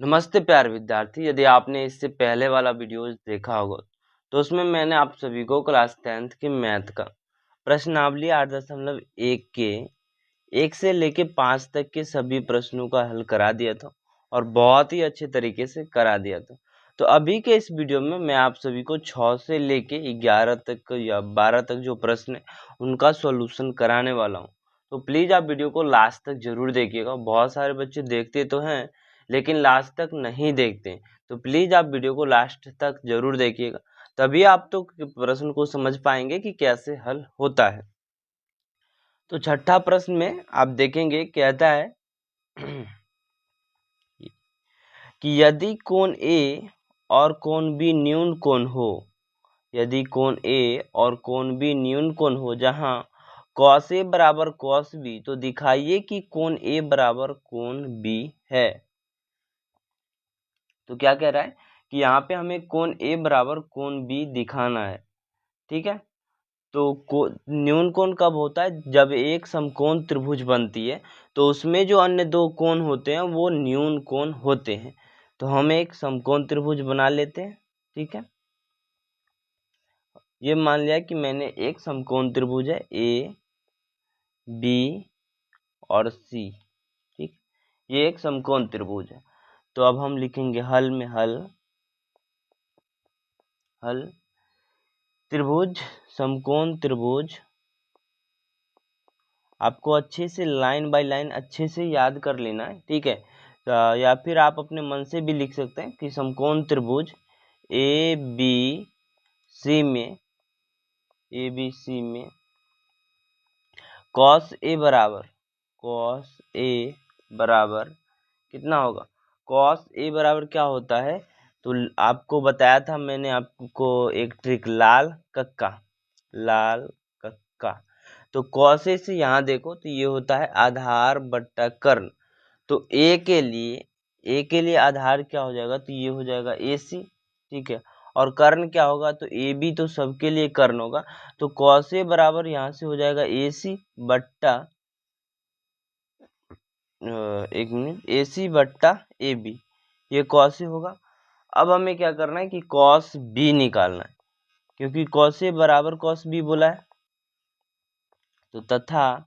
नमस्ते प्यारे विद्यार्थी। यदि आपने इससे पहले वाला वीडियोज देखा होगा तो उसमें मैंने आप सभी को क्लास 10th की मैथ का प्रश्नावली 8.1 के 1 से लेके 5 तक के सभी प्रश्नों का हल करा दिया था और बहुत ही अच्छे तरीके से करा दिया था। तो अभी के इस वीडियो में मैं आप सभी को 6 से लेके 11 तक या 12 तक जो प्रश्न है उनका सॉल्यूशन कराने वाला हूँ। तो प्लीज़ आप वीडियो को लास्ट तक जरूर देखिएगा। बहुत सारे बच्चे देखते तो हैं लेकिन लास्ट तक नहीं देखते, तो प्लीज आप वीडियो को लास्ट तक जरूर देखिएगा, तभी आप तो प्रश्न को समझ पाएंगे कि कैसे हल होता है। तो छठा प्रश्न में आप देखेंगे कहता है कि यदि कोण ए और कोण बी न्यून कोण हो, यदि कोण ए और कोण बी न्यून कोण हो जहां cos ए बराबर cos बी, तो दिखाइए कि कोण ए बराबर कोण बी है। तो क्या कह रहा है कि यहाँ पे हमें कोण ए बराबर कोण बी दिखाना है, ठीक है। तो न्यून कोण कब होता है? जब एक समकोण त्रिभुज बनती है तो उसमें जो अन्य दो कोण होते हैं वो न्यून कोण होते हैं। तो हम एक समकोण त्रिभुज बना लेते हैं, ठीक है। ये मान लिया कि मैंने एक समकोण त्रिभुज है ए बी और सी, ठीक। ये एक समकोण त्रिभुज है। तो अब हम लिखेंगे हल में हल त्रिभुज, समकोण त्रिभुज। आपको अच्छे से लाइन बाय लाइन अच्छे से याद कर लेना है, ठीक है। या फिर आप अपने मन से भी लिख सकते हैं कि समकोण त्रिभुज ए बी सी में cos ए बराबर कितना होगा? cos ए बराबर क्या होता है? तो आपको बताया था मैंने आपको एक ट्रिक, लाल कक्का। तो cos ए से यहाँ देखो तो ये होता है आधार बट्टा कर्ण। तो ए के लिए आधार क्या हो जाएगा? तो ये हो जाएगा AC, ठीक है। और कर्ण क्या होगा? तो AB तो सबके लिए कर्ण होगा। तो cos ए बराबर यहाँ से हो जाएगा AC बट्टा AC बट्टा AB, ये cos ए होगा। अब हमें क्या करना है कि cos B निकालना है, क्योंकि cos ए बराबर cos B बोला है। तो तथा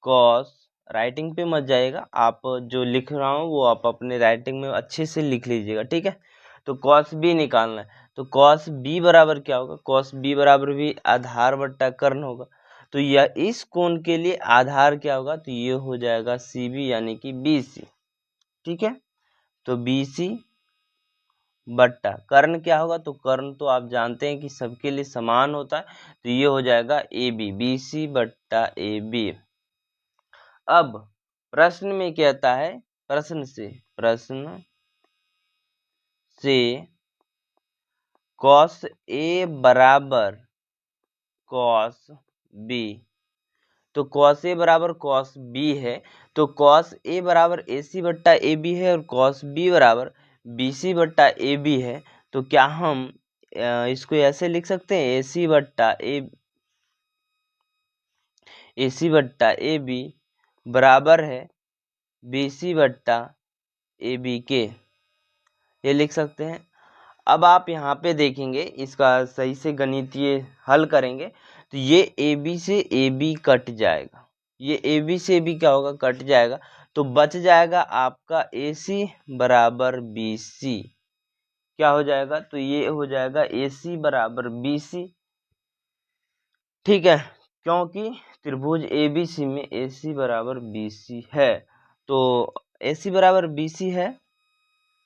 cos, राइटिंग पे मत जाएगा, आप जो लिख रहा हूँ वो आप अपने राइटिंग में अच्छे से लिख लीजिएगा, ठीक है। तो cos B निकालना है। तो cos B बराबर क्या होगा? cos B बराबर भी आधार बट्टा कर्ण होगा। तो यह इस कोण के लिए आधार क्या होगा? तो ये हो जाएगा CB यानी कि BC, ठीक है। तो BC बट्टा कर्ण क्या होगा? तो कर्ण तो आप जानते हैं कि सबके लिए समान होता है, तो ये हो जाएगा AB, BC बट्टा AB। अब प्रश्न में कहता है, प्रश्न से cos A बराबर cos B, तो cos A बराबर cos B है, तो cos A बराबर AC बट्टा AB है और cos B बराबर BC बट्टा AB है। तो क्या हम इसको ऐसे लिख सकते हैं? AC बट्टा AB बराबर है BC बट्टा AB के, ये लिख सकते हैं। अब आप यहाँ पे देखेंगे, इसका सही से गणितीय हल करेंगे तो ये AB से AB कट जाएगा, ये AB से AB क्या होगा? कट जाएगा। तो बच जाएगा आपका AC बराबर BC, क्या हो जाएगा? तो ये हो जाएगा AC बराबर BC, ठीक है। क्योंकि त्रिभुज ABC में AC बराबर BC है, तो AC बराबर BC है,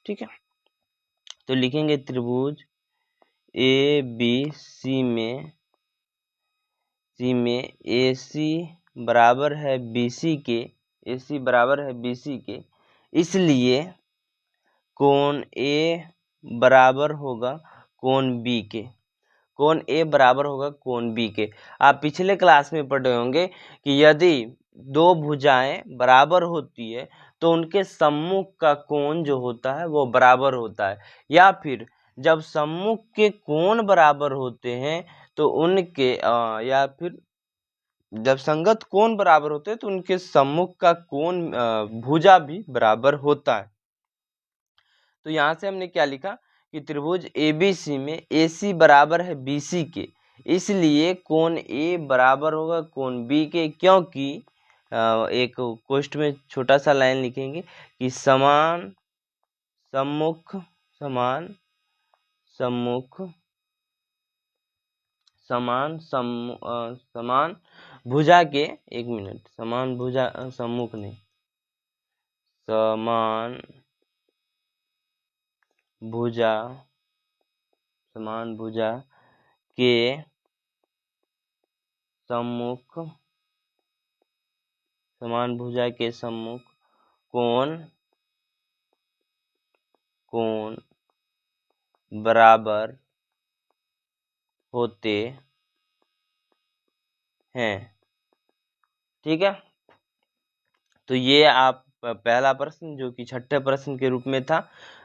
ठीक है। तो लिखेंगे त्रिभुज ABC में AC बराबर है BC के, AC बराबर है BC के, इसलिए कोण A बराबर होगा कोण B के, कोण A बराबर होगा कोण B के। आप पिछले क्लास में पढ़े होंगे कि यदि दो भुजाएं बराबर होती है तो उनके सम्मुख का कोण जो होता है वो बराबर होता है, या फिर जब सम्मुख के कोण बराबर होते हैं तो उनके या फिर जब संगत कोण बराबर होते हैं तो उनके सम्मुख का कोण भुजा भी बराबर होता है। तो यहाँ से हमने क्या लिखा कि त्रिभुज ABC में AC बराबर है BC के, इसलिए कोण A बराबर होगा कोण B के, क्योंकि एक क्वेश्चन में छोटा सा लाइन लिखेंगे कि समान सम्मुख समान भुजा के, एक मिनट, समान भुजा सम्मुख नहीं, समान भुजा के सम्मुख कोण बराबर होते हैं। ठीक है, तो ये आप पहला प्रश्न जो कि छठे प्रश्न के रूप में था,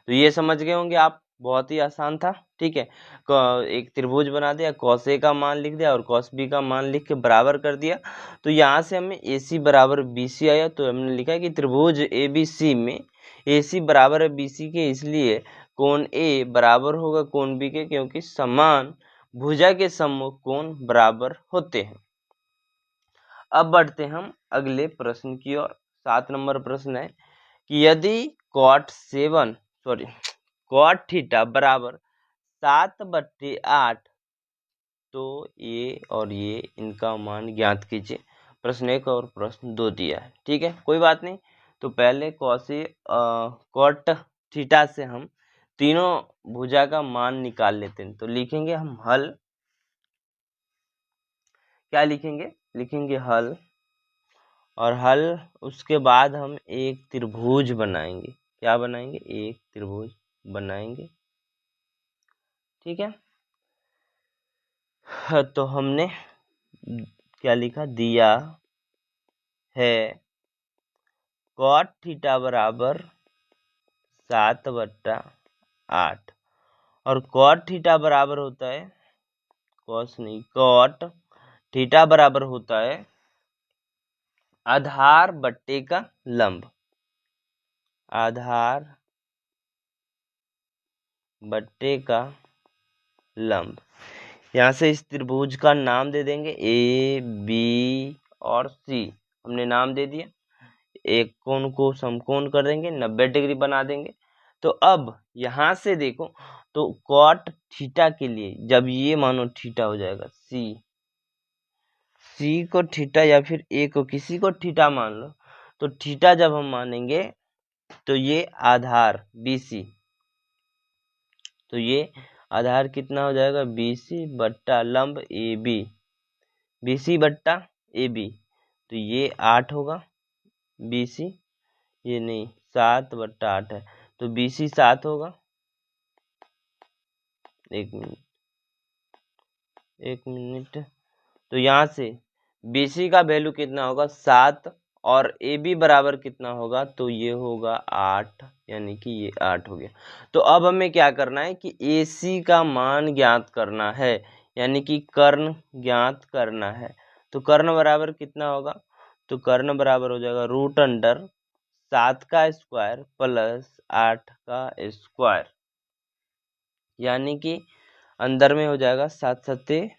तो ये समझ गए होंगे आप, बहुत ही आसान था। ठीक है, एक त्रिभुज बना दिया, कॉस ए का मान लिख दिया और कॉस बी का मान लिख के बराबर कर दिया, तो यहाँ से हमें AC बराबर BC आया, तो हमने लिखा कि त्रिभुज ABC में AC बराबर है BC के, इसलिए कोण A बराबर होगा कोण B के, क्योंकि समान भुजा के सम्मुख कोण बराबर होते हैं। अब बढ़ते हम अगले प्रश्न की ओर। 7 नंबर प्रश्न है कि यदि cot थीटा बराबर 7/8, तो ये और ये इनका मान ज्ञात कीजिए। प्रश्न 1 और प्रश्न 2 दिया है। ठीक है, कोई बात नहीं, तो पहले cot थीटा से हम तीनों भुजा का मान निकाल लेते हैं। तो लिखेंगे हम हल, क्या लिखेंगे हल, और हल उसके बाद हम एक त्रिभुज बनाएंगे। क्या बनाएंगे? एक त्रिभुज बनाएंगे। ठीक है, तो हमने क्या लिखा, दिया है cot थीटा बराबर 7/8 और cot थीटा बराबर होता है, cot थीटा बराबर होता है आधार बट्टे का लंब, आधार बट्टे का लंब। यहाँ से इस त्रिभुज का नाम दे देंगे AB और C, हमने नाम दे दिया। एक कोण को समकोण कर देंगे, 90 डिग्री बना देंगे। तो अब यहाँ से देखो, तो cot थीटा के लिए जब ये मानो थीटा हो जाएगा, C को थीटा या फिर A को, किसी को थीटा मान लो, तो थीटा जब हम मानेंगे तो ये आधार BC, तो ये आधार कितना हो जाएगा, BC बट्टा लंब AB, BC बट्टा AB, तो ये 8 होगा, BC ये नहीं 7/8 है, तो BC 7 होगा। एक मिनट, तो यहाँ से BC का वैल्यू कितना होगा, 7, और AB बराबर कितना होगा, तो ये होगा 8, यानी कि ये 8 हो गया। तो अब हमें क्या करना है कि AC का मान ज्ञात करना है, यानी कि कर्ण ज्ञात करना है। तो कर्ण बराबर कितना होगा, तो कर्ण बराबर हो जाएगा √7 का स्क्वायर प्लस 8 का स्क्वायर, यानी कि अंदर में हो जाएगा 7 7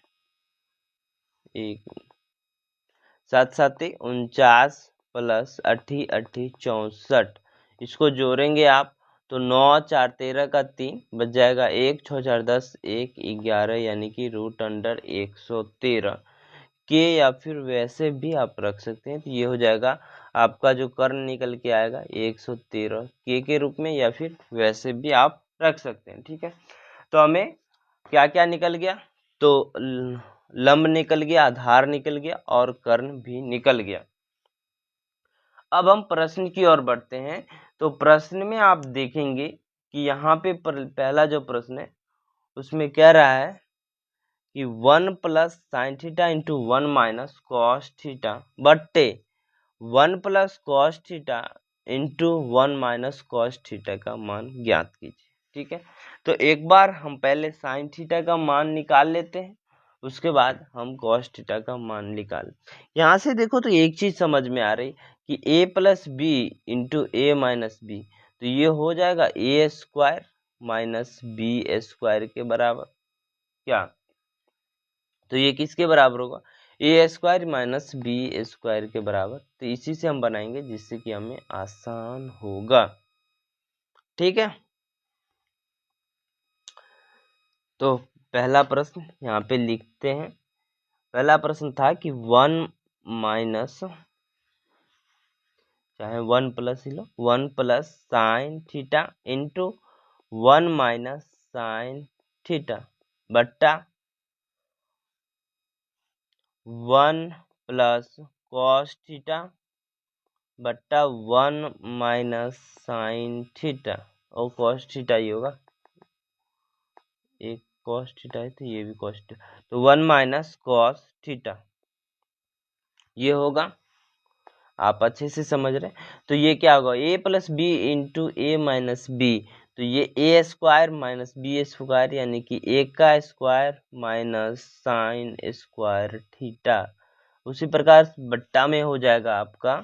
49 प्लस 8 8 64, इसको जोड़ेंगे आप तो 9 4 13 का 3 बच जाएगा 1 6 4 10 1 11, यानी कि √113 के, या फिर वैसे भी आप रख सकते हैं। तो ये हो जाएगा आपका जो कर्ण निकल के आएगा 113 के रूप में, या फिर वैसे भी आप रख सकते हैं। ठीक है, तो हमें क्या क्या निकल गया, तो लंब निकल गया, आधार निकल गया और कर्ण भी निकल गया। अब हम प्रश्न की ओर बढ़ते हैं। तो प्रश्न में आप देखेंगे कि यहाँ पे पहला जो प्रश्न है उसमें कह रहा है कि 1 + sin theta into 1 - cos theta बट्टे 1 + cos theta into 1 - cos theta का मान ज्ञात कीजिए। ठीक है, तो एक बार हम पहले sin थीटा का मान निकाल लेते हैं, उसके बाद हम cos थीटा का मान निकाल। यहाँ से देखो तो एक चीज समझ में आ रही कि A + B into A - B, तो ये हो जाएगा ए स्क्वायर माइनस बी स्क्वायर के बराबर। क्या? तो ये किसके बराबर होगा? ए स्क्वायर माइनस बी स्क्वायर के बराबर। तो इसी से हम बनाएंगे जिससे कि हमें आसान होगा। ठीक है, तो पहला प्रश्न यहाँ पे लिखते हैं। पहला प्रश्न था कि 1 माइनस, चाहे 1 प्लस ही लो, 1 plus sine theta into 1 minus sine theta बट्टा 1 प्लस कॉस थीटा बट्टा 1 माइनस साइन थीटा, और कॉस थीटा ही होगा, एक कॉस थीटा है तो ये भी कॉस थीटा, तो 1 माइनस कॉस थीटा ये होगा। आप अच्छे से समझ रहे हैं। तो ये क्या होगा? ए प्लस बी इंटू ए माइनस बी, तो ये ए स्क्वायर माइनस बी स्क्वायर यानी कि ए का square minus sine square theta. उसी प्रकार बट्टा में हो जाएगा आपका,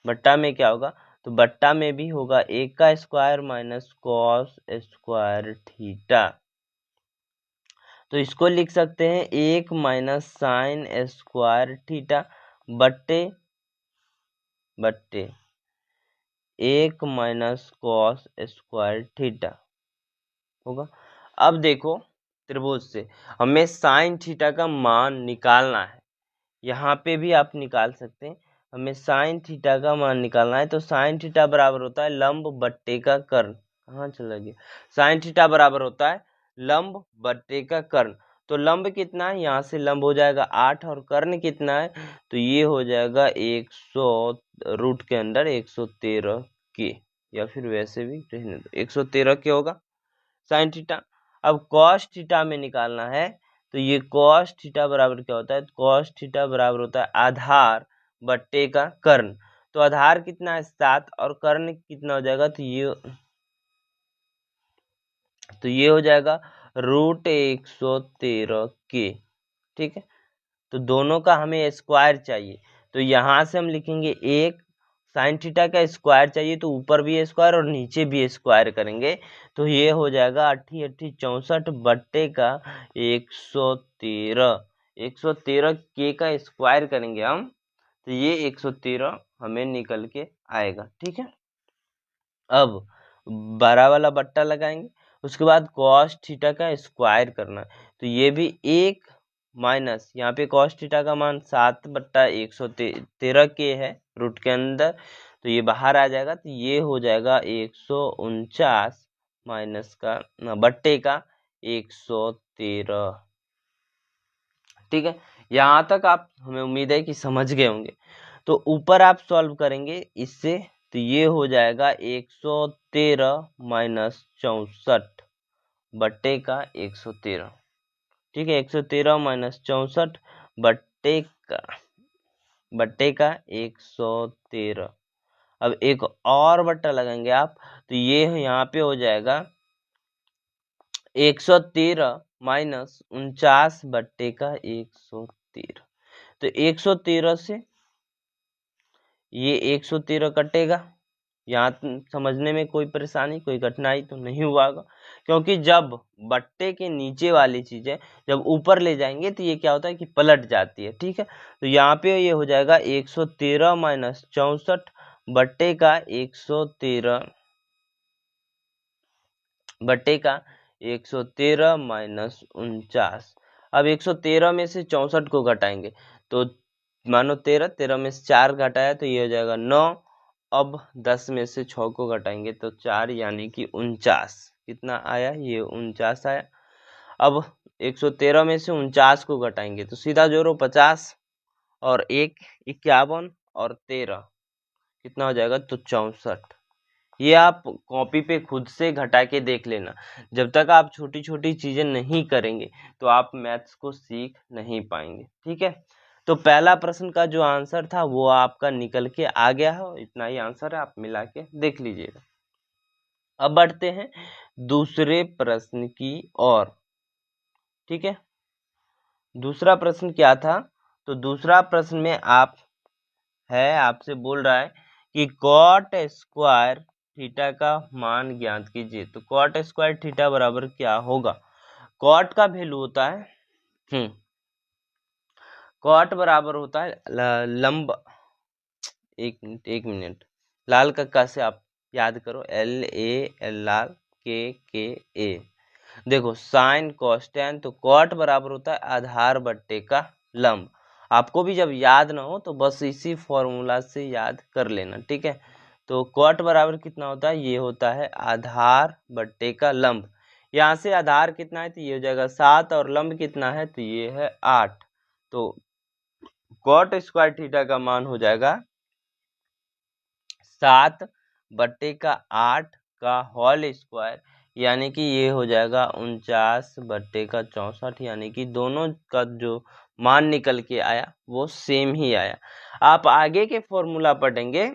बट्टा में क्या होगा? तो बट्टा में भी होगा ए का square minus cos square theta. तो इसको लिख सकते हैं 1 माइनस साइन स्क्वायर थीटा बट्टे 1 माइनस कॉस स्क्वायर थीटा होगा। अब देखो, त्रिभुज से हमें साइन थीटा का मान निकालना है। यहाँ पे भी आप निकाल सकते हैं। हमें साइन थीटा का मान निकालना है, तो साइन थीटा बराबर होता है लंब बट्टे का कर्ण। कहाँ चला गया? साइन थीटा बराबर होता है लंब बट्टे का कर्ण। तो लंब कितना है? यहाँ से लंब हो जाएगा 8, और कर्ण कितना है? तो ये हो जाएगा 100 रूट के अंदर 113 के, या फिर वैसे भी रहने दो, 113 के होगा साइन थीटा। अब कॉस थीटा में निकालना है, तो ये कॉस थीटा बराबर क्या होता है? कॉस थीटा बराबर होता है आधार बट्टे का कर्ण। तो आधार कितना है? 7, और कर्ण कितना हो जाएगा? तो ये हो जाएगा रूट 113 के। ठीक है, तो दोनों का हमें स्क्वायर चाहिए, तो यहाँ से हम लिखेंगे 1 साइन थीटा का स्क्वायर चाहिए, तो ऊपर भी स्क्वायर और नीचे भी स्क्वायर करेंगे, तो ये हो जाएगा 8 8 64 बट्टे का 113। 113 के का स्क्वायर करेंगे हम, तो ये 113 हमें निकल के आएगा। ठीक है, अब 12 वाला बट्टा लगाएंगे, उसके बाद कॉस थीटा का स्क्वायर करना है, तो ये भी 1 माइनस, यहाँ पे कॉस थीटा का मान 7 बट्टा 113 के है रूट के अंदर, तो ये बाहर आ जाएगा, तो ये हो जाएगा 149 माइनस का बट्टे का 113। ठीक है, यहाँ तक आप, हमें उम्मीद है कि समझ गए होंगे। तो ऊपर आप सॉल्व करेंगे इससे, तो ये हो जाएगा 113 माइनस 64 बट्टे का 113। ठीक है, 113 माइनस 64 बट्टे का 113। अब एक और बट्टा लगाएंगे आप, तो ये यहाँ पे हो जाएगा 113 माइनस 49 बट्टे का 113। तो 113 से ये 113 कटेगा। यहाँ समझने में कोई परेशानी, कोई कठिनाई तो नहीं हुआ होगा, क्योंकि जब बट्टे के नीचे वाली चीजें जब ऊपर ले जाएंगे तो ये क्या होता है कि पलट जाती है। ठीक है, तो यहाँ पे ये हो जाएगा 113 माइनस 64 बट्टे का 113 बट्टे का 113 माइनस 49। अब 113 में से 64 को घटाएंगे, तो मानो 13 में से 4 घटाया तो ये हो जाएगा 9। अब 10 में से 6 को घटाएंगे तो 4, यानी कि 49। कितना आया? ये 49 आया। अब 113 में से 49 को घटाएंगे तो सीधा जोड़ो 50 और 1 51 और 13 कितना हो जाएगा? तो 64। ये आप कॉपी पे खुद से घटा के देख लेना। जब तक आप छोटी छोटी चीजें नहीं करेंगे तो आप मैथ्स को सीख नहीं पाएंगे। ठीक है, तो पहला प्रश्न का जो आंसर था वो आपका निकल के आ गया है। इतना ही आंसर है, आप मिला के देख लीजिएगा। अब बढ़ते हैं दूसरे प्रश्न की ओर। ठीक है, दूसरा प्रश्न क्या था? तो दूसरा प्रश्न में आपसे बोल रहा है कि कॉट स्क्वायर थीटा का मान ज्ञात कीजिए। तो कॉट स्क्वायर थीटा बराबर क्या होगा? कॉट का वैल्यू होता है कॉट बराबर होता है लंब, एक मिनट लाल कक्का से आप याद करो, LAL लाल, KKA। देखो साइन कॉस टेन, तो कॉट बराबर होता है आधार बट्टे का लंब। आपको भी जब याद ना हो तो बस इसी फॉर्मूला से याद कर लेना, ठीक है। तो कॉट बराबर कितना होता है? ये होता है आधार बट्टे का लंब। यहाँ से आधार कितना है तो ये हो जाएगा 7 और लंब कितना है तो ये है 8। तो कॉट स्क्वायर थीटा का मान हो जाएगा 7 बट्टे का 8 का होल स्क्वायर, यानी कि ये हो जाएगा 49 बट्टे का 64, यानी कि दोनों का जो मान निकल के आया वो सेम ही आया। आप आगे के फॉर्मूला पढ़ेंगे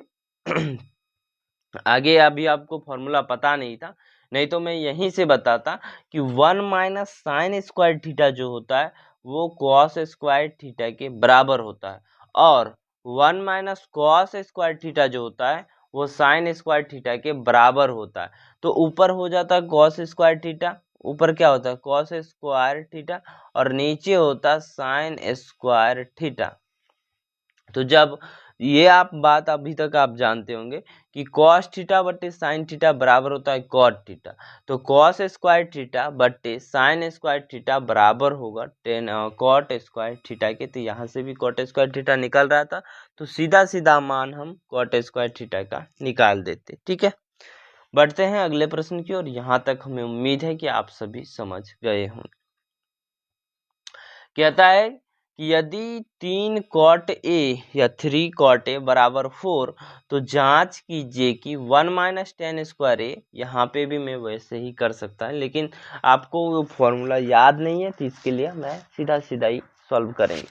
आगे अभी आपको फॉर्मूला पता नहीं था, नहीं तो मैं यहीं से बताता कि 1 माइनस साइन स्क्वायर थीटा जो होता है वो कॉस स्क्वायर थीटा के बराबर होता है, और 1 माइनस कॉस स्क्वायर थीटा जो होता है वो साइन स्क्वायर थीटा के बराबर होता है। तो ऊपर हो जाता है कॉस स्क्वायर थीटा, ऊपर क्या होता है कॉस स्क्वायर थीटा, और नीचे होता है साइन स्क्वायर थीटा। तो जब ये आप बात अभी तक आप जानते होंगे कि कॉस थीटा बट्टे साइन थीटा बराबर होता है कॉट थीटा, तो कॉस स्क्वायर थीटा बट्टे साइन स्क्वायर थीटा बराबर होगा कॉट स्क्वायर थीटा के। तो यहाँ से भी कॉट स्क्वायर थीटा निकल रहा था, तो सीधा सीधा मान हम कॉट स्क्वायर थीटा का निकाल देते, ठीक है। बढ़ते हैं अगले प्रश्न की ओर। यहाँ तक हमें उम्मीद है कि आप सभी समझ गए होंगे। कहता है कि यदि 3 कॉट ए या 3 कॉट ए बराबर 4, तो जांच कीजिए कि 1 माइनस टेन स्क्वायर ए, यहाँ पे भी मैं वैसे ही कर सकता है, लेकिन आपको वो फॉर्मूला याद नहीं है तो इसके लिए मैं सीधा सीधा ही सॉल्व करेंगे।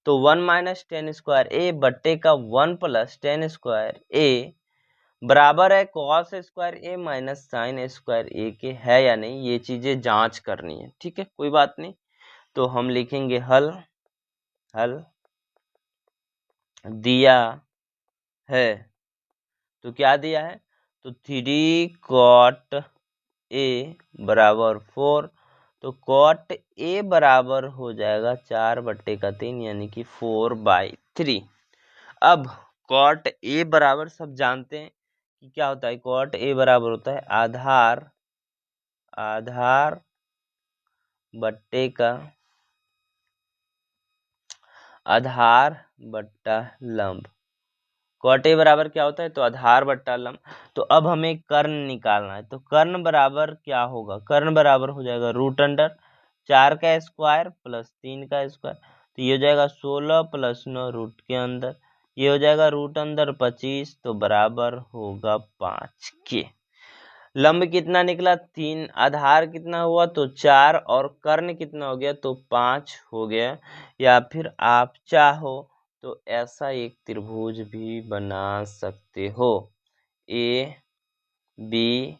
तो 1 माइनस टेन स्क्वायर ए बट्टे का 1 प्लस टेन स्क्वायर ए बराबर है कॉस स्क्वायर ए माइनस साइन स्क्वायर ए के, है या नहीं, ये चीजें जांच करनी है, ठीक है, कोई बात नहीं। तो हम लिखेंगे हल दिया है। तो क्या दिया है? तो 3 कॉट ए बराबर 4, तो कॉट ए बराबर हो जाएगा 4 बट्टे का 3, यानी कि 4/3। अब कॉट ए बराबर सब जानते हैं कि क्या होता है, कॉट ए बराबर होता है आधार बट्टे का आधार बट्टा लंब। कॉट ए बराबर क्या होता है? तो आधार बट्टा लंब। तो अब हमें कर्ण निकालना है, तो कर्ण बराबर क्या होगा? कर्ण बराबर हो जाएगा रूट अंडर 4 का स्क्वायर प्लस 3 का स्क्वायर, तो ये हो जाएगा 16 प्लस 9 रूट के अंदर, ये हो जाएगा रूट अंदर 25, तो बराबर होगा 5 के। लंब कितना निकला? 3, आधार कितना हुआ? तो 4, और कर्ण कितना हो गया? तो 5 हो गया। या फिर आप चाहो तो ऐसा एक त्रिभुज भी बना सकते हो, ABC।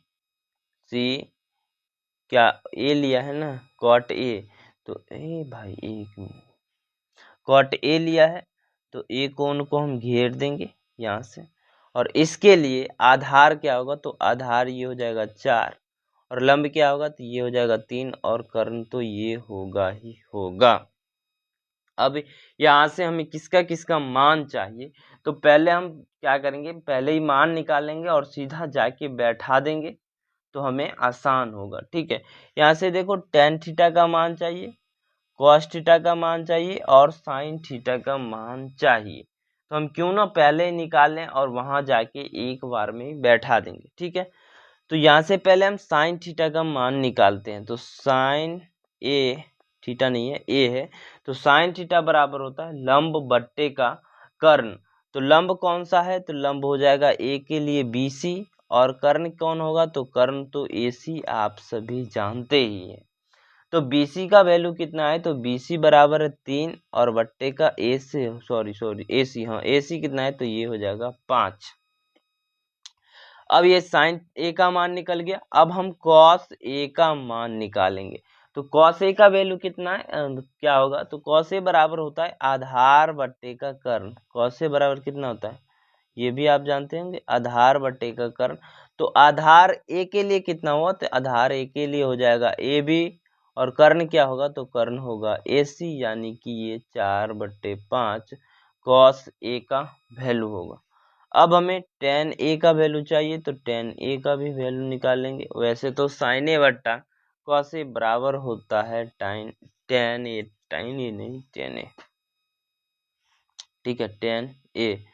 क्या ए लिया है ना, कॉट ए, तो ए भाई एक मिनट, कॉट ए लिया है तो ए कोण को हम घेर देंगे यहाँ से, और इसके लिए आधार क्या होगा? तो आधार ये हो जाएगा 4, और लंब क्या होगा? तो ये हो जाएगा 3, और कर्ण तो ये होगा ही होगा। अब यहाँ से हमें किसका किसका मान चाहिए, तो पहले हम क्या करेंगे, पहले ही मान निकालेंगे और सीधा जाके बैठा देंगे, तो हमें आसान होगा, ठीक है। यहाँ से देखो टेन थीटा का मान चाहिए, कॉस थीटा का मान चाहिए, और साइन थीटा का मान चाहिए। तो हम क्यों ना पहले ही निकालें और वहां जाके एक बार में बैठा देंगे, ठीक है। तो यहाँ से पहले हम साइन थीटा का मान निकालते हैं, तो साइन ए, थीटा नहीं है ए है, तो साइन थीटा बराबर होता है लंब बट्टे का कर्ण। तो लंब कौन सा है? तो लंब हो जाएगा ए के लिए BC, और कर्ण कौन होगा? तो कर्ण तो AC आप सभी जानते ही हैं। तो BC का वैल्यू कितना है? तो BC बराबर है 3, और बट्टे का AC हाँ AC कितना है? तो ये हो जाएगा 5। अब ये साइन ए का मान निकल गया, अब हम कॉस ए का मान निकालेंगे। तो कॉस ए का वैल्यू कितना है? क्या होगा? तो कॉस ए बराबर होता है आधार बट्टे का कर्ण। कॉस ए बराबर कितना होता है? ये भी आप जानते होंगे, आधार बटे का कर्ण। तो आधार ए के लिए कितना हुआ, तो आधार ए के लिए हो जाएगा ए बी, और कर्ण क्या होगा, तो कर्ण होगा ए सी, यानी कि ये 4/5 कॉस ए का वैल्यू होगा। अब हमें tan ए का वैल्यू चाहिए, तो tan ए का भी वैल्यू निकालेंगे। वैसे तो sin ए बट्टा कॉस ए बराबर होता है tan ए, tan ए नहीं tan ए, ठीक है, tan ए।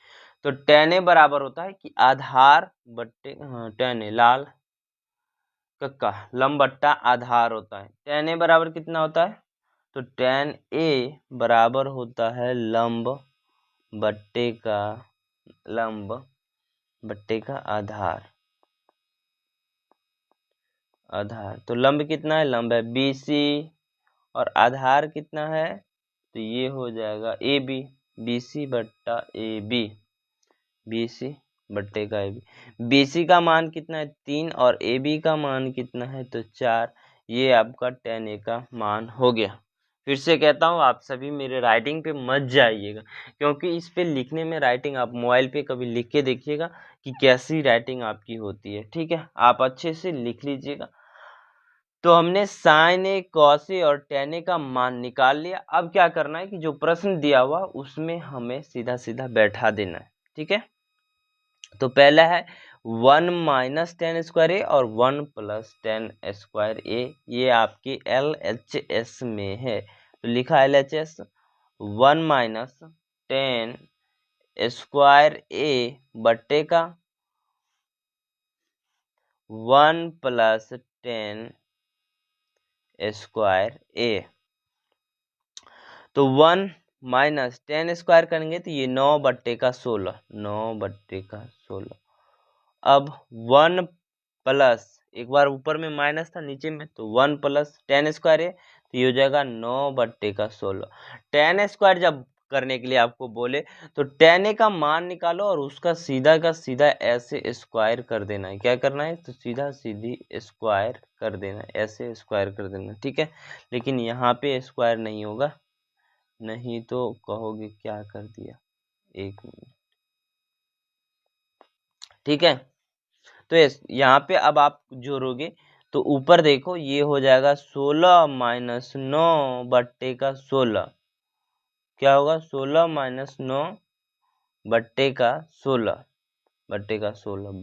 तो tan ए बराबर होता है कि आधार बट्टे tan ए लाल कक्का लंब बट्टा आधार होता है। tan ए बराबर कितना होता है, तो tan ए बराबर होता है लंब बट्टे का आधार। तो लंब कितना है, लंब है BC, और आधार कितना है, तो ये हो जाएगा AB, BC बट्टा AB, BC बट्टे का AB। BC का मान कितना है 3, और AB का मान कितना है, तो 4। ये आपका tan A का मान हो गया। फिर से कहता हूँ, आप सभी मेरे राइटिंग पे मत जाइएगा, क्योंकि इस पे लिखने में राइटिंग आप मोबाइल पे कभी लिख के देखिएगा कि कैसी राइटिंग आपकी होती है, ठीक है। आप अच्छे से लिख लीजिएगा। तो हमने साइन ए, कॉस ए और tan ए का मान निकाल लिया। अब क्या करना है कि जो प्रश्न दिया हुआ उसमें हमें सीधा सीधा बैठा देना है, ठीक है। तो पहला है 1 माइनस टेन स्क्वायर ए और 1 प्लस टेन स्क्वायर ए, ये आपकी LHS में है। तो लिखा LHS 1 माइनस टेन स्क्वायर ए बट्टे का 1 प्लस टेन स्क्वायर ए। तो 1 माइनस टेन स्क्वायर करेंगे तो ये 9/16, 9/16। अब 1 प्लस, एक बार ऊपर में माइनस था नीचे में, तो 1 प्लस टेन स्क्वायर है, तो ये हो जाएगा 9/16। टेन स्क्वायर जब करने के लिए आपको बोले तो tan ए का मान निकालो और उसका सीधा का सीधा ऐसे स्क्वायर कर देना है। क्या करना है, तो सीधा सीधी स्क्वायर कर देना है, ऐसे स्क्वायर कर देना, ठीक है। लेकिन यहाँ पे स्क्वायर नहीं होगा, नहीं तो कहोगे क्या कर दिया। एक मिनट, ठीक है। तो यहाँ पे अब आप जोड़ोगे तो ऊपर देखो ये हो जाएगा 16 माइनस 9/16। क्या होगा, 16 माइनस 9/16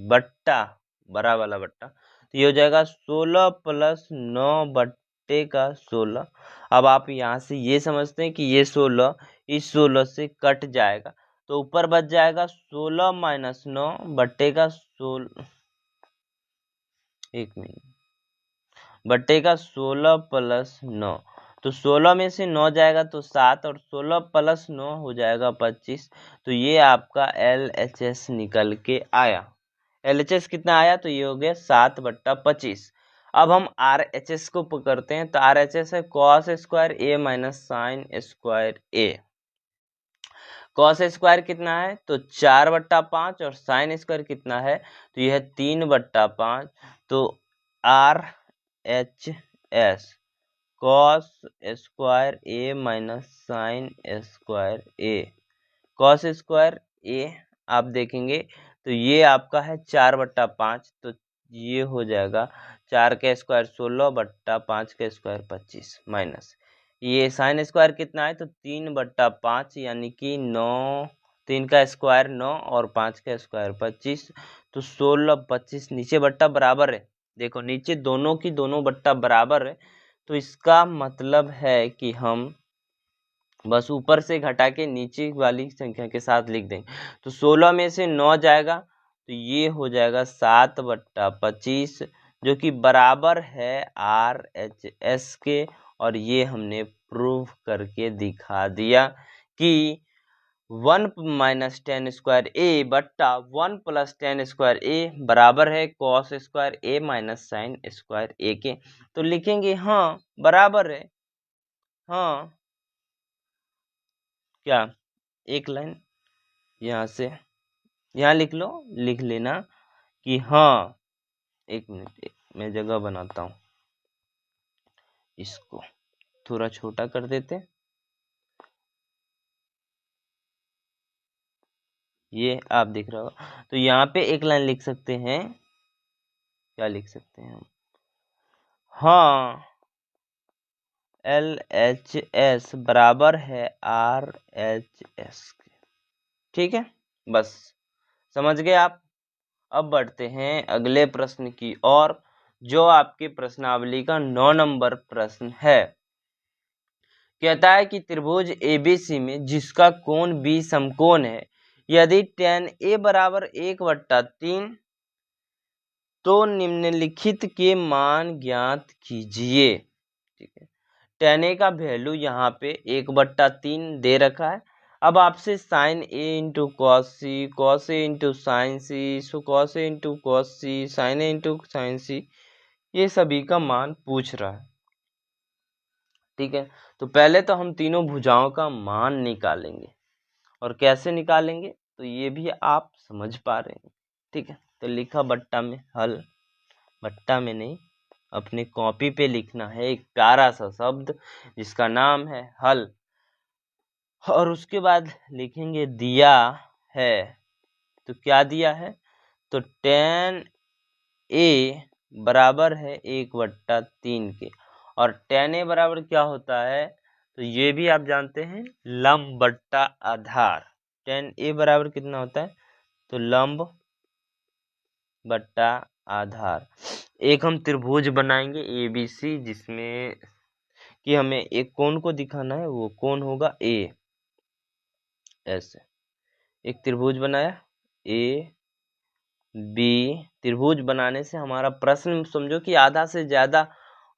बट्टा बड़ा वाला बट्टा, तो ये हो जाएगा 16 प्लस 9/16। अब आप यहाँ से ये समझते हैं कि ये 16 इस 16 से कट जाएगा, तो ऊपर बच जाएगा 16 माइनस 9/16, एक मिनट, बट्टे का 16 प्लस 9। तो 16 में से 9 जाएगा तो 7, और 16 प्लस 9 हो जाएगा 25। तो ये आपका LHS निकल के आया। LHS कितना आया, तो ये हो गया 7/25। अब हम RHS को पकड़ते हैं, तो RHS है कॉस स्क्वायर ए माइनस साइन स्क्वायर ए। कॉस स्क्वायर कितना है, तो 4/5, और साइन स्क्वायर कितना है, तो यह है 3/5। तो RHS कॉस स्क्वायर ए माइनस साइन स्क्वायर ए, कॉस स्क्वायर ए आप देखेंगे तो ये आपका है 4/5। तो ये हो जाएगा 4 का स्क्वायर 16/5 का स्क्वायर 25, माइनस ये साइन स्क्वायर कितना है, तो 3/5, यानी कि 9, 3 का स्क्वायर 9 और 5 का स्क्वायर 25। तो 16 25 नीचे बट्टा बराबर है, देखो नीचे दोनों की दोनों बट्टा बराबर है। तो इसका मतलब है कि हम बस ऊपर से घटा के नीचे वाली संख्या के साथ लिख देंगे। तो 16 में से 9 जाएगा तो ये हो जाएगा 7/25, जो कि बराबर है RHS के। और ये हमने प्रूव करके दिखा दिया कि 1 माइनस टेन स्क्वायर ए बट्टा 1 प्लस टेन स्क्वायर ए बराबर है कॉस स्क्वायर ए माइनस साइन स्क्वायर ए के। तो लिखेंगे हाँ बराबर है, हाँ क्या, एक लाइन यहाँ से यहाँ लिख लो, लिख लेना कि हाँ, एक मिनट मैं जगह बनाता हूँ, इसको थोड़ा छोटा कर देते। ये आप दिख रहा होगा। तो यहाँ पे एक लाइन लिख सकते हैं, क्या लिख सकते हैं हम, हाँ LHS बराबर है RHS के। ठीक है, बस समझ गए आप। अब बढ़ते हैं अगले प्रश्न की ओर, जो आपके प्रश्नावली का 9 नंबर प्रश्न है। कहता है कि त्रिभुज ABC में जिसका कोण B समकोण है, यदि tan A बराबर 1/3 तो निम्नलिखित के मान ज्ञात कीजिए। ठीक है, tan A का वैल्यू यहाँ पे 1/3 दे रखा है। अब आपसे sin A into cos C, cos A into sin C, cos A into cos C, sin A into sin C, ये सभी का मान पूछ रहा है। ठीक है, तो पहले तो हम तीनों भुजाओं का मान निकालेंगे, और कैसे निकालेंगे तो ये भी आप समझ पा रहे हैं। ठीक है, तो लिखा बट्टा में हल, बट्टा में नहीं, अपने कॉपी पे लिखना है एक प्यारा सा शब्द जिसका नाम है हल, और उसके बाद लिखेंगे दिया है। तो क्या दिया है, तो tan A बराबर है 1/3 के, और tan A बराबर क्या होता है, तो ये भी आप जानते हैं लंब बट्टा आधार। tan A बराबर कितना होता है, तो लंब बट्टा आधार। एक हम त्रिभुज बनाएंगे ABC, जिसमें कि हमें एक कोण को दिखाना है, वो कोण होगा A। ऐसे एक त्रिभुज बनाया AB, त्रिभुज बनाने से हमारा प्रश्न समझो कि आधा से ज्यादा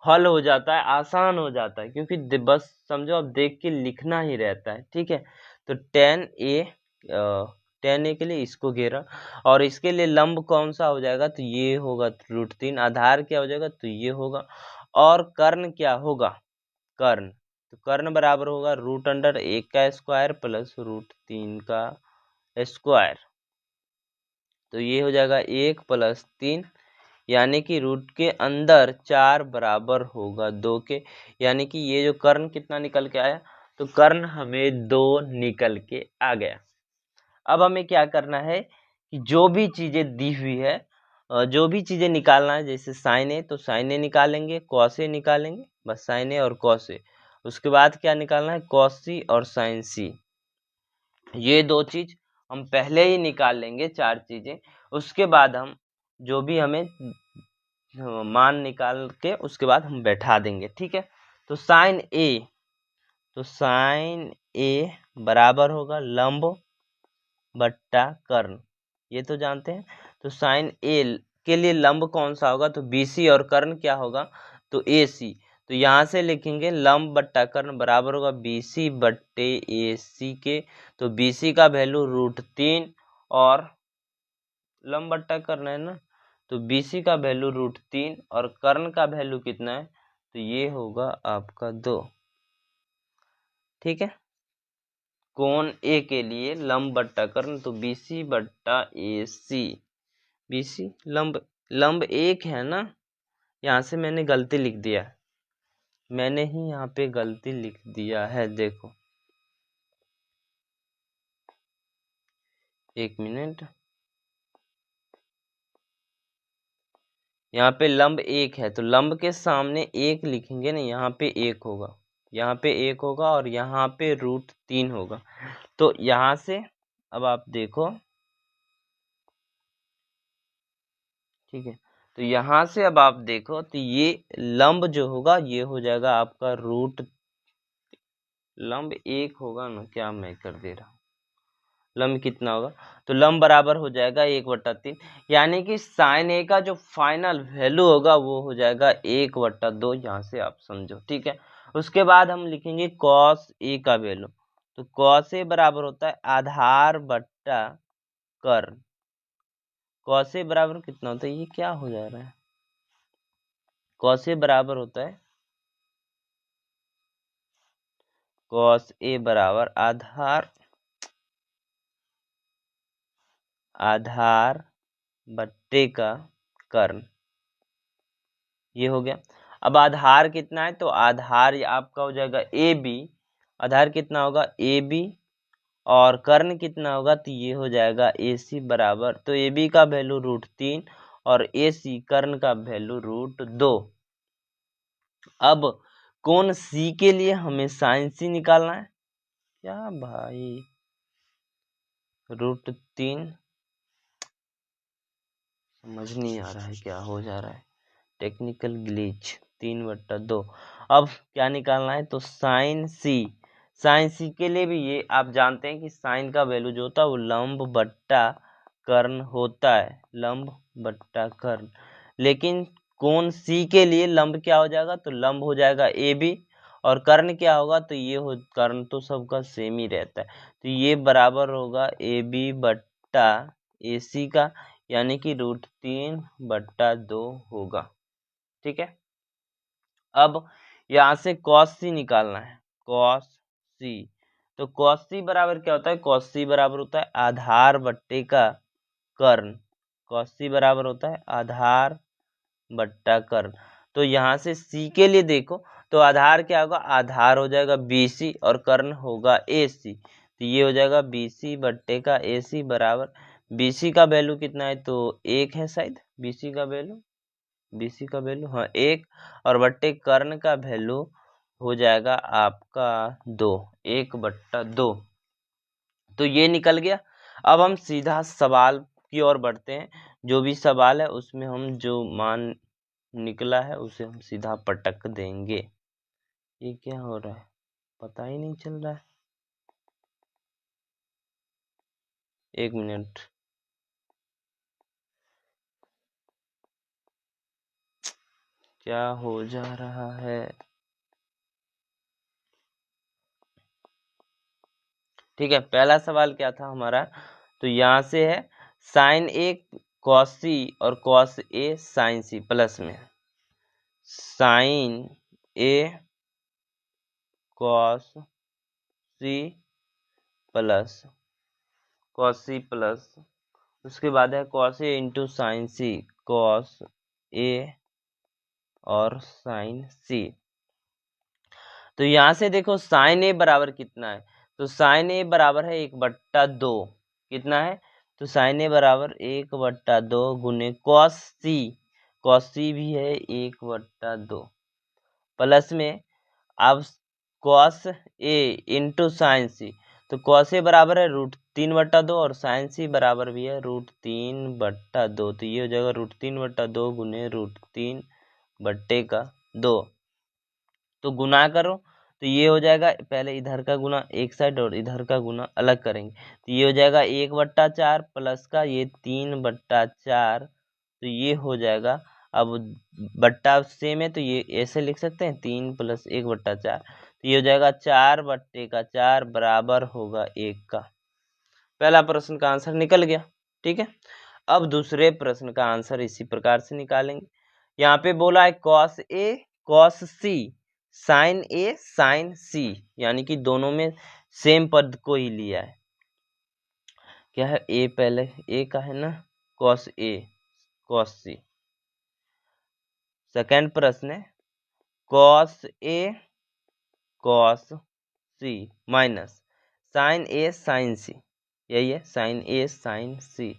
हल हो जाता है, आसान हो जाता है, क्योंकि बस समझो अब देख के लिखना ही रहता है। ठीक है, तो tan A के लिए इसको घेरा, और इसके लिए लंब कौन सा हो जाएगा, तो ये होगा √3। आधार क्या हो जाएगा, तो ये होगा, और कर्ण क्या होगा, कर्ण, तो कर्ण बराबर होगा √1 का स्क्वायर प्लस √3 का स्क्वायर। तो ये हो जाएगा 1 + 3, यानी कि रूट के अंदर 4 बराबर होगा 2 के, यानी कि ये जो कर्ण कितना निकल के आया, तो कर्ण हमें 2 निकल के आ गया। अब हमें क्या करना है कि जो भी चीजें दी हुई है, जो भी चीजें निकालना है, जैसे sin A तो sin A निकालेंगे, cos A निकालेंगे, बस sin A और cos A। उसके बाद क्या निकालना है, cos C और sin C। ये दो चीज हम पहले ही निकाल लेंगे, 4 चीजें। उसके बाद हम जो भी हमें मान निकाल के उसके बाद हम बैठा देंगे। ठीक है, तो sin A बराबर होगा लंब बट्टा कर्ण, ये तो जानते हैं। तो sin A के लिए लंब कौन सा होगा, तो BC, और कर्ण क्या होगा, तो AC। तो यहाँ से लिखेंगे लंब बट्टा कर्ण बराबर होगा BC बट्टे AC के। तो BC का वैल्यू √3, और लंब बट्टा कर्ण है ना, तो BC का वैल्यू √3 और कर्ण का वैल्यू कितना है, तो ये होगा आपका 2। ठीक है, कोण A के लिए लंब बट्टा कर्ण, तो BC बट्टा AC। BC लंब, लंब एक है ना, यहाँ से मैंने गलती लिख दिया, मैंने ही यहाँ पे गलती लिख दिया है, देखो 1 मिनट, यहाँ पे लंब एक है, तो लंब के सामने 1 लिखेंगे ना, यहाँ पे 1 होगा, यहाँ पे 1 होगा, और यहाँ पे √3 होगा। तो यहाँ से अब आप देखो, ठीक है, तो यहाँ से अब आप देखो, तो ये लंब जो होगा ये हो जाएगा आपका लंब 1 होगा ना, क्या मैं कर दे रहा हूँ, लंब कितना होगा, तो लंब बराबर हो जाएगा 1/3, यानी कि sin A का जो फाइनल वैल्यू होगा वो हो जाएगा 1/2, यहाँ से आप समझो। ठीक है, उसके बाद हम लिखेंगे cos A का वैल्यू, तो cos A बराबर होता है आधार बट्टा कर्ण। cos A बराबर कितना होता है, ये क्या हो जा रहा है, cos A बराबर होता है, cos A बराबर आधार बट्टे का कर्ण, ये हो गया। अब आधार कितना है, तो आधार आपका हो जाएगा AB, आधार कितना होगा AB, और कर्ण कितना होगा, तो ये हो जाएगा AC बराबर, तो AB का वैल्यू √3 और AC कर्ण का वैल्यू √2। अब कोण C के लिए हमें sin C निकालना है। क्या भाई, √3 समझ नहीं आ रहा है क्या हो जा रहा है, टेक्निकल ग्लिच। 3/2। अब क्या निकालना है, तो साइन सी के लिए भी ये आप जानते हैं कि साइन का वैल्यू जो होता है वो लंब बट्टा कर्ण होता है, लंब बट्टा कर्ण। लेकिन कोण सी के लिए लंब क्या हो जाएगा, तो लंब हो जाएगा AB, और कर्ण क्या होगा, तो ये हो, कर्ण तो सबका सेम ही रहता है, तो ये बराबर होगा AB बट्टा AC का, यानी कि √3/2 होगा। ठीक है। अब यहाँ से cos C निकालना है, cos C। तो cos C बराबर क्या होता है, cos C बराबर होता है आधार बट्टे का कर्ण। cos C बराबर होता है आधार बट्टा कर्ण। तो यहाँ से C के लिए देखो, तो आधार क्या होगा, आधार हो जाएगा BC और कर्ण होगा AC, तो ये हो जाएगा BC बट्टे का AC बराबर, BC का वैल्यू कितना है, तो 1 है शायद, BC का वैल्यू हाँ 1, और बट्टे कर्ण का वैल्यू हो जाएगा आपका 2, 1/2। तो ये निकल गया। अब हम सीधा सवाल की ओर बढ़ते हैं। जो भी सवाल है उसमें हम जो मान निकला है उसे हम सीधा पटक देंगे। ये क्या हो रहा है, पता ही नहीं चल रहा है। 1 मिनट, क्या हो जा रहा है। ठीक है, पहला सवाल क्या था हमारा, तो यहाँ से है sin A cos C और cos A sin C plus में sin A cos C plus उसके बाद है cos A into sin C, cos A और sin C। तो यहाँ से देखो sin A बराबर कितना है, तो sin A बराबर है 1/2। कितना है, तो sin A बराबर 1/2 गुने cos C भी है 1/2 प्लस में अब cos A into sin C, तो cos A बराबर है √3/2 और sin C बराबर भी है √3/2, तो ये हो जाएगा √3/2 गुने √3/2। तो गुना करो, तो ये हो जाएगा, पहले इधर का गुना एक साइड और इधर का गुना अलग करेंगे, तो ये हो जाएगा 1/4 प्लस का ये 3/4, तो ये हो जाएगा। अब बट्टा सेम है तो ये ऐसे लिख सकते हैं 3 + 1/4, तो ये हो जाएगा 4/4 बराबर होगा 1 का। पहला प्रश्न का आंसर निकल गया। ठीक है, अब दूसरे प्रश्न का आंसर इसी प्रकार से निकालेंगे। यहाँ पे बोला है cos A cos C sin A sin C, यानी कि दोनों में सेम पद को ही लिया है। क्या है, A पहले A का है ना, cos A cos C। Second प्रश्न है cos A cos C minus sin A sin C, यही है sin A sin C,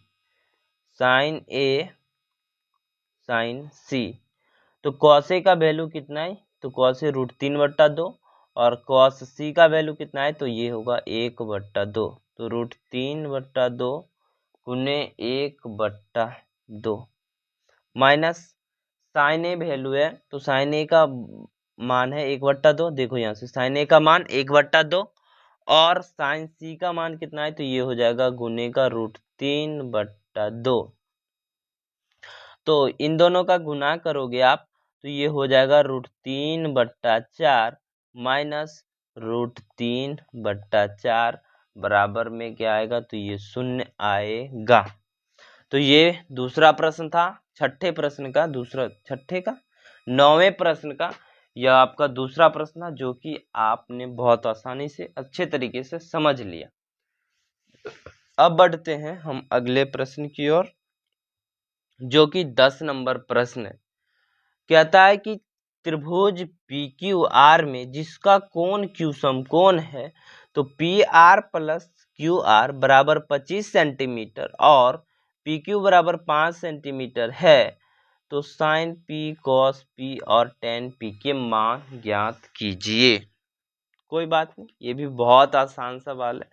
sin A sin C। तो cos A का वैल्यू कितना है, तो cos A √3/2 और cos C का वैल्यू कितना है, तो ये होगा 1/2, तो √3/2 गुने 1/2 माइनस sin A वैल्यू है, तो sin A का मान है 1/2, देखो यहाँ से sin A का मान 1/2 और sin C का मान कितना है, तो ये हो जाएगा गुने का √3/2। तो इन दोनों का गुना करोगे आप, तो ये हो जाएगा √3/4 माइनस √3/4 बराबर में क्या आएगा, तो ये 0 आएगा। तो ये दूसरा प्रश्न था, नौवें प्रश्न का यह आपका दूसरा प्रश्न था, जो कि आपने बहुत आसानी से अच्छे तरीके से समझ लिया। अब बढ़ते हैं हम अगले प्रश्न की ओर, जो कि 10 नंबर प्रश्न है। कहता है कि त्रिभुज PQR में जिसका कोण Q समकोण है, तो PR + क्यू आर बराबर 25 सेंटीमीटर और पी क्यू बराबर 5 सेंटीमीटर है तो साइन पी कॉस पी और टेन पी के मान ज्ञात कीजिए। कोई बात नहीं, ये भी बहुत आसान सवाल है।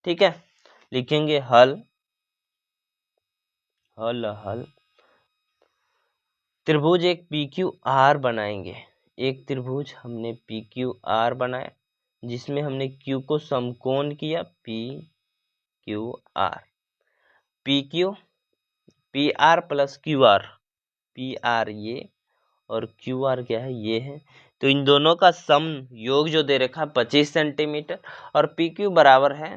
ठीक है, लिखेंगे हल हल हल त्रिभुज एक पी क्यू आर बनाएंगे। एक त्रिभुज हमने पी क्यू आर बनाया जिसमें हमने क्यू को समकोण किया P Q R. P Q P R plus Q R, P R ये और क्यू आर क्या है, ये है। तो इन दोनों का सम योग जो दे रखा है 25 सेंटीमीटर और पी क्यू बराबर है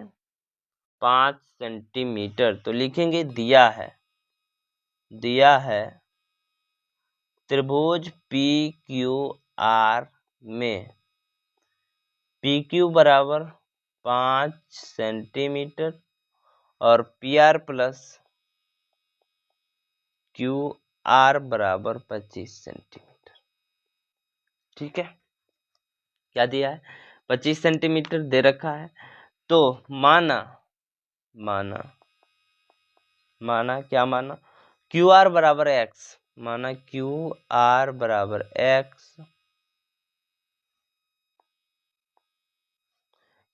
5 सेंटीमीटर। तो लिखेंगे दिया है त्रिभुज पी क्यू आर में पी क्यू बराबर 5 सेंटीमीटर और P R plus Q R बराबर 25 सेंटीमीटर। ठीक है, क्या दिया है, 25 सेंटीमीटर दे रखा है। तो माना क्या माना, क्यू आर बराबर एक्स, माना क्यू आर बराबर एक्स,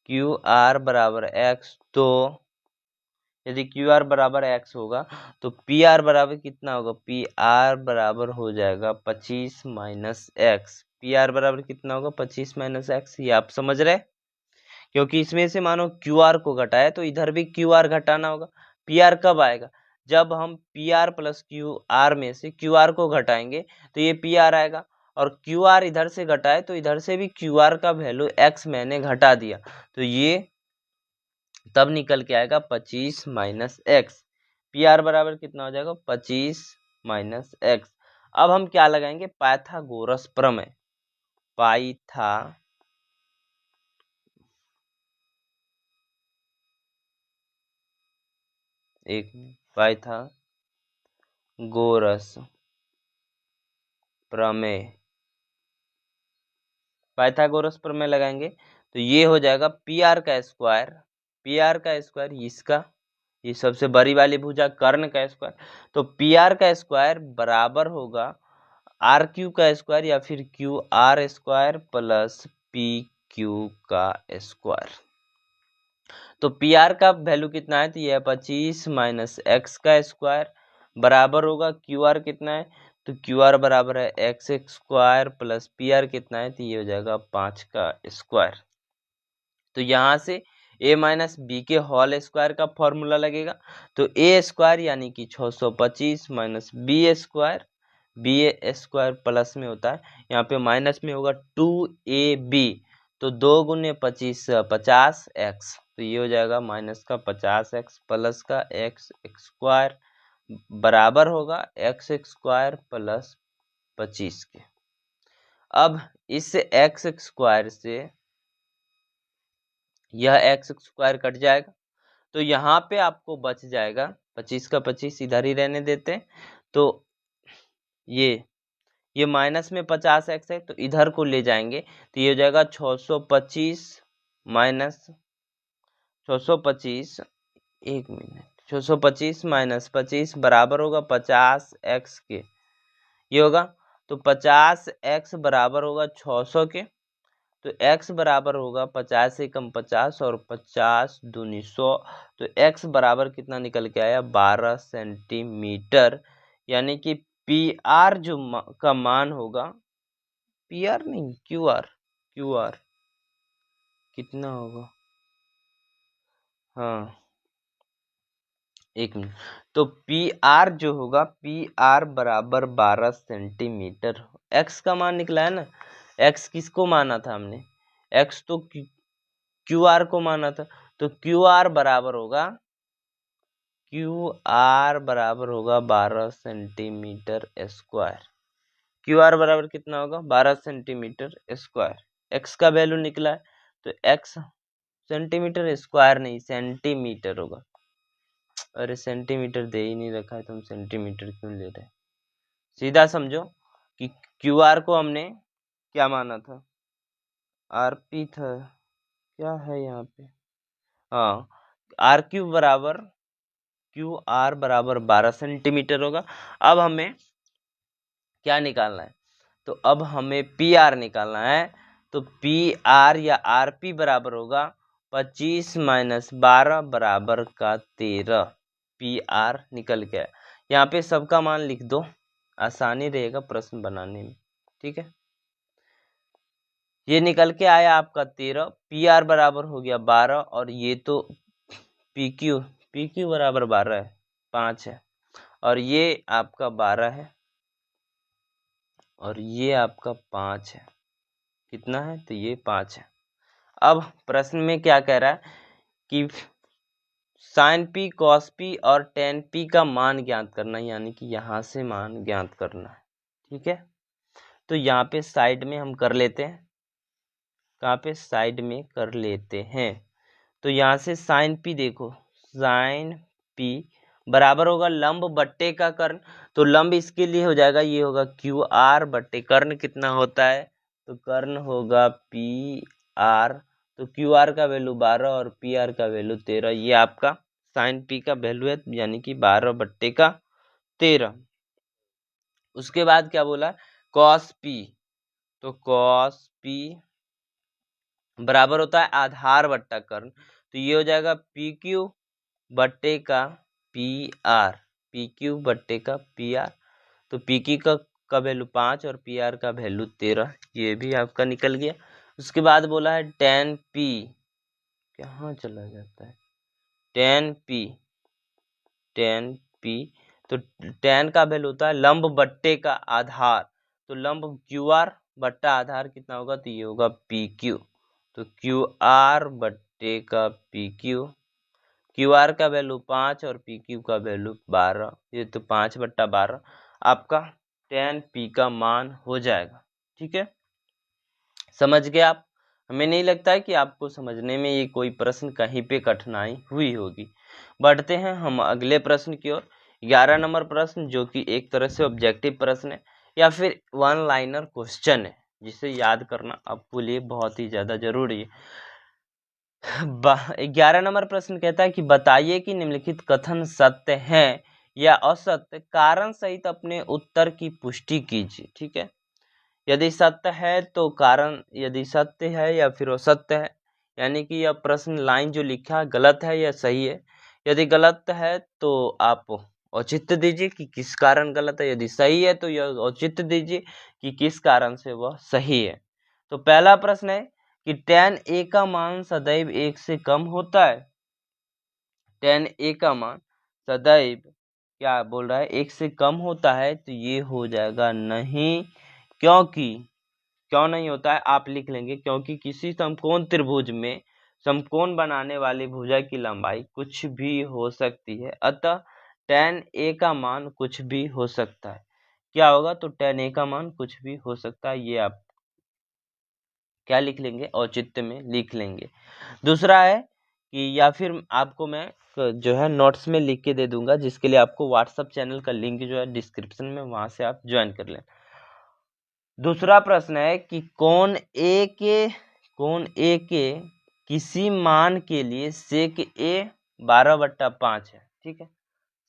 क्यू आर बराबर एक्स। तो यदि क्यू आर बराबर एक्स होगा तो पी आर बराबर कितना होगा, पी आर बराबर हो जाएगा 25 माइनस एक्स। पी आर बराबर कितना होगा, 25 माइनस एक्स। ये आप समझ रहे, क्योंकि इसमें से मानो क्यू आर को घटाए तो इधर भी क्यू आर घटाना होगा। पी आर कब आएगा, जब हम P R plus Q R में से क्यू आर को घटाएंगे तो ये पी आर आएगा, और क्यू आर इधर से घटाए तो इधर से भी क्यू आर का वैल्यू एक्स मैंने घटा दिया, तो ये तब निकल के आएगा 25 माइनस एक्स। पी आर बराबर कितना हो जाएगा, 25 माइनस एक्स। अब हम क्या लगाएंगे, पाइथागोरस प्रमेय। पाइथागोरस प्रमेय, पाइथागोरस प्रमेय लगाएंगे तो ये हो जाएगा पी आर का स्क्वायर इसका, ये सबसे बड़ी वाली भुजा कर्ण का स्क्वायर, तो पी आर का स्क्वायर बराबर होगा आर क्यू का स्क्वायर या फिर Q R square plus P Q का स्क्वायर। तो पी आर का वैल्यू कितना है, तो ये है 25 माइनस एक्स का स्क्वायर बराबर होगा क्यू आर कितना है, तो क्यू आर बराबर है x square plus P R कितना है, तो ये हो जाएगा 5 का स्क्वायर। तो यहाँ से a माइनस बी के होल स्क्वायर का फॉर्मूला लगेगा, तो a स्क्वायर यानी कि 625 माइनस बी स्क्वायर प्लस में होता है, यहाँ पे माइनस में होगा 2ab, तो 2 गुने 25 50 एक्स, तो ये हो जाएगा माइनस का 50 एक्स प्लस का एक्स स्क्वायर बराबर होगा एक्स स्क्वायर प्लस 25 के। अब इस एक्स स्क्वायर से यह एक्स स्क्वायर कट जाएगा, तो यहाँ पे आपको बच जाएगा 25 का 25 इधर ही रहने देते हैं, तो ये माइनस में 50 एक्स है तो इधर को ले जाएंगे तो ये हो जाएगा 625 माइनस 625, एक मिनट, 625 माइनस 25 बराबर होगा 50 एक्स के, ये होगा, तो 50 एक्स बराबर होगा 600 के, तो x बराबर होगा 50 से कम 50 और 50 दूनी 100, तो x बराबर कितना निकल के आया, 12 सेंटीमीटर। यानी कि पी आर जो का मान होगा, पी आर नहीं क्यू आर कितना होगा, हाँ एक मिनट, तो पी आर जो होगा, पी आर बराबर 12 सेंटीमीटर। x का मान निकला है ना, x किसको माना था हमने, x तो क्यू आर को माना था, तो क्यू आर बराबर होगा 12 सेंटीमीटर स्क्वायर। क्यू आर बराबर कितना होगा, 12 सेंटीमीटर स्क्वायर। एक्स का वैल्यू निकला है, तो एक्स सेंटीमीटर स्क्वायर नहीं सेंटीमीटर होगा। अरे सेंटीमीटर दे ही नहीं रखा है तो हम सेंटीमीटर क्यों ले रहे हैं। सीधा समझो कि क्यू आर को हमने क्या माना था, आरपी था, क्या है यहाँ पे, हाँ आर क्यूब बराबर क्यू आर बराबर 12 सेंटीमीटर होगा। अब हमें क्या निकालना है, तो अब हमें पी आर निकालना है। तो पी आर या आर पी बराबर होगा 25 माइनस 12 बराबर का 13। पी आर निकल गया। यहाँ पे सबका मान लिख दो, आसानी रहेगा प्रश्न बनाने में। ठीक है, ये निकल के आया आपका 13। पी आर बराबर हो गया 12 और ये तो पी क्यू बराबर 12 है, 5 है, और ये आपका 12 है और ये आपका 5 है। कितना है, तो ये 5 है। अब प्रश्न में क्या कह रहा है कि साइन पी कॉस पी और टेन पी का मान ज्ञात करना है, यानी कि यहाँ से मान ज्ञात करना है। ठीक है, तो यहाँ पे साइड में हम कर लेते हैं। कहाँ पे, साइड में कर लेते हैं। तो यहाँ से साइन पी देखो, साइन पी बराबर होगा लंब बट्टे का कर्ण। तो लंब इसके लिए हो जाएगा, ये होगा क्यू आर बट्टे कर्ण कितना होता है, तो कर्ण होगा पी आर। तो क्यू आर का वैल्यू 12 और पी आर का वैल्यू 13। ये आपका साइन पी का वैल्यू है, यानी कि 12 बट्टे का 13। उसके बाद क्या बोला, कॉस पी। तो कॉस पी बराबर होता है आधार बट्टा कर्ण। तो ये हो जाएगा पी क्यू बट्टे का पी आर, पी क्यू बट्टे का पी आर। तो पी क्यू का वैल्यू 5 और पी आर का वैल्यू 13, ये भी आपका निकल गया। उसके बाद बोला है टेन पी, कहाँ चला जाता है, टेन पी, टेन पी। तो टेन का वैल्यू होता है लंब बट्टे का आधार। तो लंब क्यू आर बट्टा आधार कितना होगा, तो ये होगा पी क्यू। तो क्यू आर बट्टे का पी क्यू, क्यू आर का वैल्यू 5 और पी क्यू का वैल्यू 12। ये तो 5/12 आपका टेन पी का मान हो जाएगा। ठीक है, समझ गए आप। हमें नहीं लगता है कि आपको समझने में ये कोई प्रश्न कहीं पे कठिनाई हुई होगी। बढ़ते हैं हम अगले प्रश्न की ओर। 11 नंबर प्रश्न, जो कि एक तरह से ऑब्जेक्टिव प्रश्न है या फिर वन लाइनर क्वेश्चन है, जिसे याद करना आपके लिए बहुत ही ज्यादा जरूरी है। 11 नंबर प्रश्न कहता है कि बताइए कि निम्नलिखित कथन सत्य है या असत्य, कारण सहित अपने उत्तर की पुष्टि कीजिए। ठीक है, यदि सत्य है तो कारण, यदि सत्य है या फिर असत्य है, यानी कि यह प्रश्न लाइन जो लिखा है गलत है या सही है। यदि गलत है तो आप औचित्य दीजिए कि किस कारण गलत है, यदि सही है तो यह औचित्य दीजिए कि किस कारण से वह सही है। तो पहला प्रश्न है कि tan a का मान सदैव 1 से कम होता है। tan a का मान सदैव क्या बोल रहा है, 1 से कम होता है। तो ये हो जाएगा नहीं, क्योंकि क्यों नहीं होता है आप लिख लेंगे, क्योंकि किसी समकोण त्रिभुज में समकोण बनाने वाली भुजा की लंबाई कुछ भी हो सकती है, अतः tan a का मान कुछ भी हो सकता है। क्या होगा, तो tan a का मान कुछ भी हो सकता है, ये आप क्या लिख लेंगे, औचित्य में लिख लेंगे। दूसरा है कि, या फिर आपको मैं जो है नोट्स में लिख के दे दूंगा, जिसके लिए आपको व्हाट्सएप चैनल का लिंक जो है डिस्क्रिप्शन में, वहां से आप ज्वाइन कर लें। दूसरा प्रश्न है कि कोण ए के किसी मान के लिए सेक ए 12/5 है। ठीक है,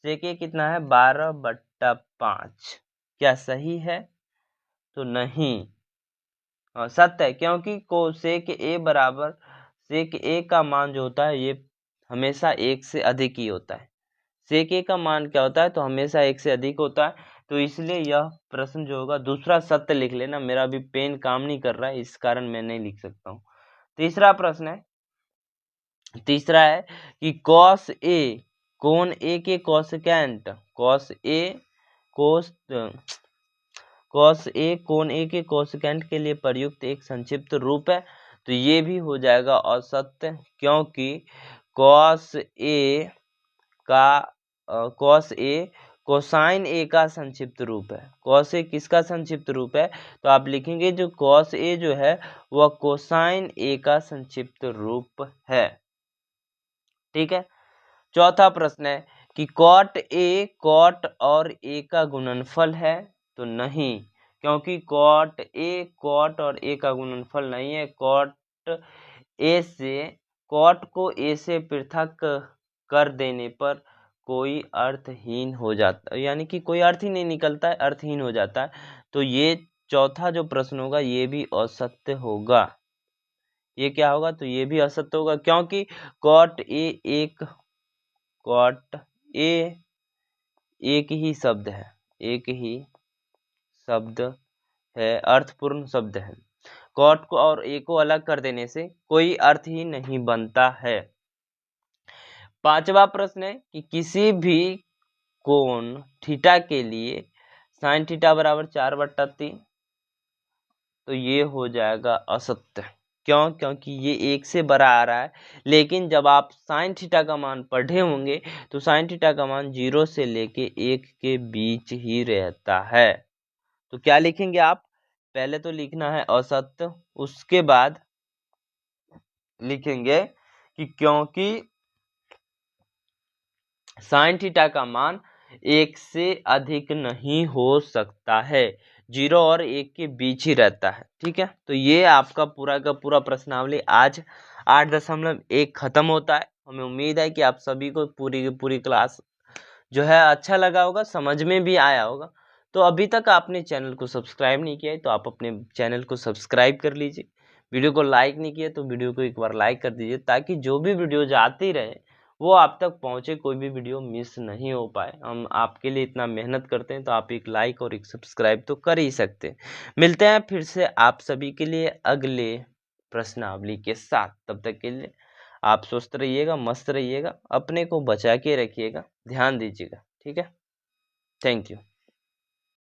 सेक ए कितना है, 12/5। क्या सही है, तो नहीं, सत्य है, क्योंकि सेक ए बराबर, सेक ए का मान जो होता है ये हमेशा 1 से अधिक ही होता है। सेक ए का मान क्या होता है, तो हमेशा 1 से अधिक होता है। तो इसलिए यह प्रश्न जो होगा दूसरा सत्य लिख लेना। मेरा अभी पेन काम नहीं कर रहा है, इस कारण मैं नहीं लिख सकता हूँ। तीसरा प्रश्न है, तीसरा है कि कॉस ए कोण ए के कोसेकेंट, कॉस ए कोण ए के कोसेकेंट के लिए प्रयुक्त एक संक्षिप्त रूप है। तो ये भी हो जाएगा असत्य, क्योंकि कॉस ए कोसाइन ए का संक्षिप्त रूप है। कॉस ए किसका संक्षिप्त रूप है, तो आप लिखेंगे जो कॉस ए जो है वह कोसाइन ए का संक्षिप्त रूप है। ठीक है, चौथा प्रश्न है कि कॉट ए कॉट और ए का गुणनफल है। तो नहीं, क्योंकि कॉट और ए का गुणनफल नहीं है। कॉट को ए से पृथक कर देने पर कोई अर्थहीन हो जाता, यानी कि कोई अर्थ ही नहीं निकलता है, अर्थहीन हो जाता है। तो ये चौथा जो प्रश्न होगा ये भी असत्य होगा। ये क्या होगा? तो ये भी असत्य होगा, क्योंकि कॉट ए एक ही शब्द है, एक ही शब्द है, अर्थपूर्ण शब्द है। कॉट को और ए को अलग कर देने से कोई अर्थ ही नहीं बनता है। पांचवा प्रश्न है कि किसी भी कोण थीटा के लिए साइन थीटा बराबर 4/3, तो ये हो जाएगा असत्य। क्यों? क्योंकि ये 1 से बड़ा आ रहा है, लेकिन जब आप साइन थीटा का मान पढ़े होंगे तो साइन थीटा का मान 0 से लेके 1 के बीच ही रहता है। तो क्या लिखेंगे आप? पहले तो लिखना है असत्य, उसके बाद लिखेंगे कि क्योंकि साइन थीटा का मान 1 से अधिक नहीं हो सकता है, 0 और 1 के बीच ही रहता है। ठीक है, तो ये आपका पूरा का पूरा प्रश्नावली आज 8.1 खत्म होता है। हमें उम्मीद है कि आप सभी को पूरी की पूरी क्लास जो है अच्छा लगा होगा, समझ में भी आया होगा। तो अभी तक आपने चैनल को सब्सक्राइब नहीं किया है तो आप अपने चैनल को सब्सक्राइब कर लीजिए। वीडियो को लाइक नहीं किया तो वीडियो को एक बार लाइक कर दीजिए, ताकि जो भी वीडियो आती रहे वो आप तक पहुंचे, कोई भी वीडियो मिस नहीं हो पाए। हम आपके लिए इतना मेहनत करते हैं, तो आप एक लाइक और एक सब्सक्राइब तो कर ही सकते हैं। मिलते हैं फिर से आप सभी के लिए अगले प्रश्नावली के साथ। तब तक के लिए आप स्वस्थ रहिएगा, मस्त रहिएगा, अपने को बचा के रखिएगा, ध्यान दीजिएगा। ठीक है, थैंक यू।